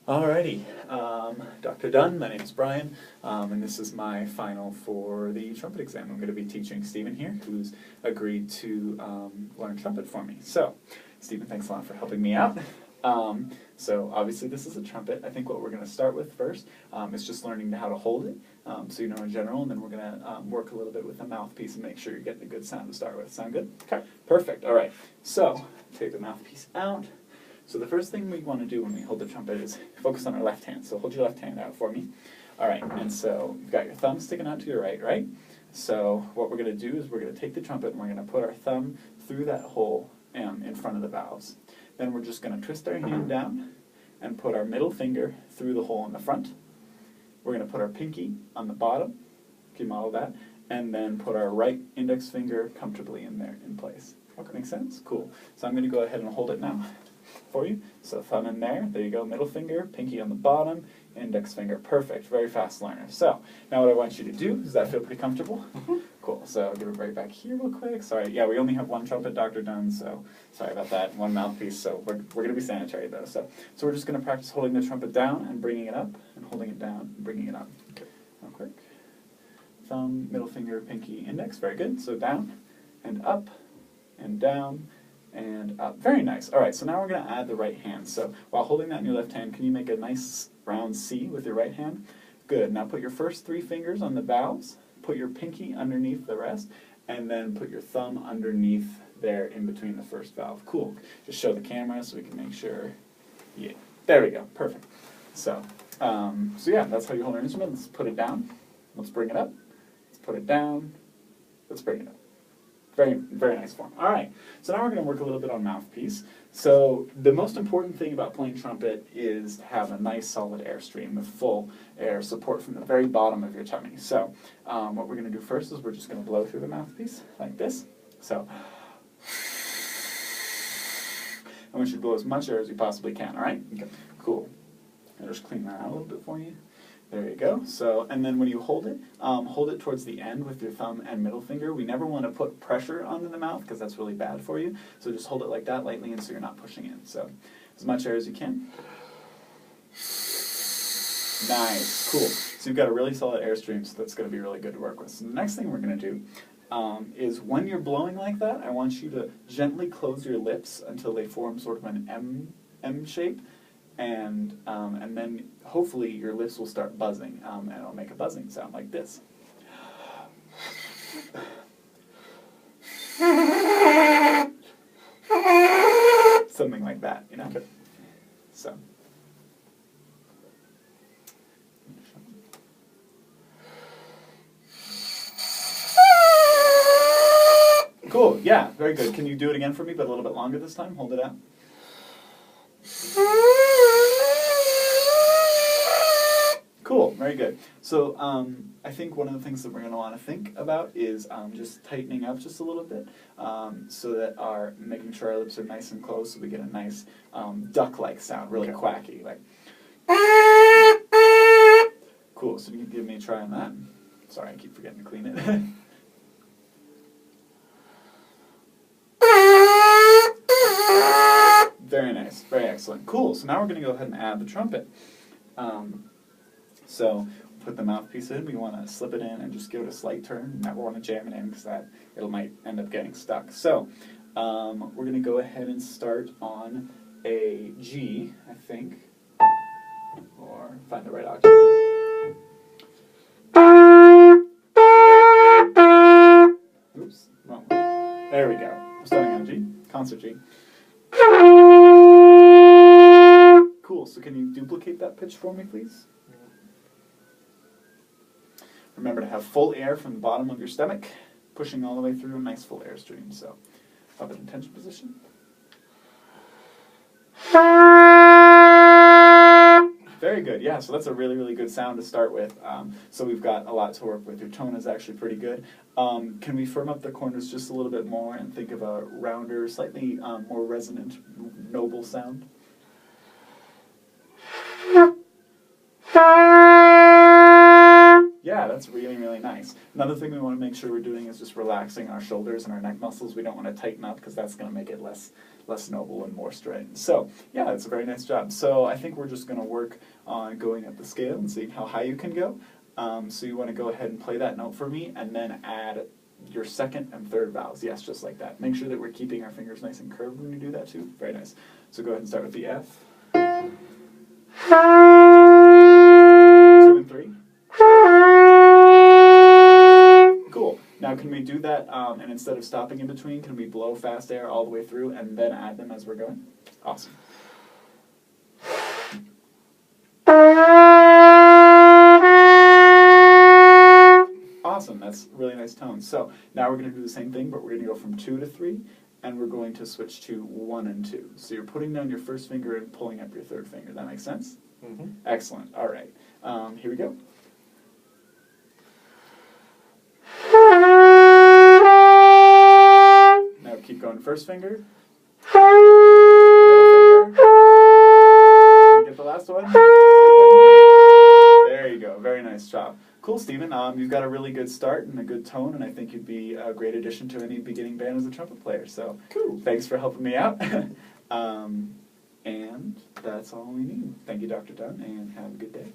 Alrighty, Dr. Dunn, my name is Brian, and this is my final for the trumpet exam. I'm going to be teaching Stephen here, who's agreed to learn trumpet for me. So, Stephen, thanks a lot for helping me out. So obviously this is a trumpet. I think what we're going to start with first is just learning how to hold it, so you know in general, and then we're going to work a little bit with the mouthpiece and make sure you're getting a good sound to start with. Sound good? Okay. Perfect. All right. So, take the mouthpiece out. So the first thing we want to do when we hold the trumpet is focus on our left hand. So hold your left hand out for me. All right, and so you've got your thumb sticking out to your right, right? So what we're going to do is we're going to take the trumpet and we're going to put our thumb through that hole in front of the valves. Then we're just going to twist our hand down and put our middle finger through the hole in the front. We're going to put our pinky on the bottom, can you model that, and then put our right index finger comfortably in there in place. Okay. Make sense? Cool. So I'm going to go ahead and hold it now for you. So thumb in there you go, middle finger, pinky on the bottom, index finger, perfect, very fast learner. So, now what I want you to do, does that feel pretty comfortable? Mm-hmm. Cool, so I'll give it right back here real quick. Sorry, yeah, we only have one trumpet, Dr. Dunn, so sorry about that, one mouthpiece, so we're going to be sanitary though. So we're just going to practice holding the trumpet down and bringing it up, and holding it down and bringing it up. Okay. Real quick. Thumb, middle finger, pinky, index, very good. So down, and up, and down, and up. Very nice. All right, so now we're going to add the right hand. So while holding that in your left hand, can you make a nice round C with your right hand? Good. Now put your first three fingers on the valves, put your pinky underneath the rest, and then put your thumb underneath there in between the first valve. Cool. Just show the camera so we can make sure. Yeah. There we go. Perfect. So yeah, that's how you hold an instrument. Let's put it down. Let's bring it up. Let's put it down. Let's bring it up. Very, very nice form. All right, so now we're going to work a little bit on mouthpiece. So the most important thing about playing trumpet is to have a nice solid airstream with full air support from the very bottom of your tummy. So what we're going to do first is we're just going to blow through the mouthpiece like this. So I want you to blow as much air as you possibly can, all right? Okay. Cool. I'll just clean that out a little bit for you. There you go. So, and then when you hold it towards the end with your thumb and middle finger. We never want to put pressure onto the mouth because that's really bad for you. So just hold it like that lightly, and so you're not pushing in. So as much air as you can. Nice. Cool. So you've got a really solid airstream, so that's going to be really good to work with. So the next thing we're going to do is when you're blowing like that, I want you to gently close your lips until they form sort of an M shape. And then hopefully your lips will start buzzing, and it'll make a buzzing sound like this. Something like that, you know? Okay. So. Cool, yeah, very good. Can you do it again for me, but a little bit longer this time? Hold it out. Cool, very good. So I think one of the things that we're going to want to think about is just tightening up just a little bit so that making sure our lips are nice and closed so we get a nice duck-like sound, really quacky. Like. Cool, so you can give me a try on that. Sorry, I keep forgetting to clean it. Very nice, very excellent. Cool, so now we're going to go ahead and add the trumpet. So put the mouthpiece in, we want to slip it in and just give it a slight turn. Never want to jam it in because it might end up getting stuck. So we're going to go ahead and start on a G, I think, or find the right octave. Oops, wrong one. There we go. We're starting on G, concert G. Cool, so can you duplicate that pitch for me, please? Remember to have full air from the bottom of your stomach, pushing all the way through a nice full airstream. So, up in tension position. Very good, yeah, so that's a really, really good sound to start with. So we've got a lot to work with. Your tone is actually pretty good. Can we firm up the corners just a little bit more and think of a rounder, slightly more resonant, noble sound? Yeah, that's really, really nice. nice. Another thing we want to make sure we're doing is just relaxing our shoulders and our neck muscles. We don't want to tighten up because that's going to make it less noble and more strained. So yeah, it's a very nice job. So I think we're just going to work on going up the scale and seeing how high you can go. So you want to go ahead and play that note for me and then add your second and third vowels. Yes, just like that. Make sure that we're keeping our fingers nice and curved when you do that too. Very nice. So go ahead and start with the F. 2 and 3. Cool. Now can we do that, and instead of stopping in between, can we blow fast air all the way through and then add them as we're going? Awesome. Awesome, that's really nice tone. So now we're going to do the same thing, but we're going to go from 2 to 3, and we're going to switch to 1 and 2. So you're putting down your first finger and pulling up your third finger. That makes sense? Mm-hmm. Excellent. All right. Here we go. Now keep going. First finger. Middle finger. Can you get the last one? There you go. Very nice job. Cool, Stephen. You've got a really good start and a good tone, and I think you'd be a great addition to any beginning band as a trumpet player. So, cool. Thanks for helping me out. And that's all we need. Thank you, Dr. Dunn, and have a good day.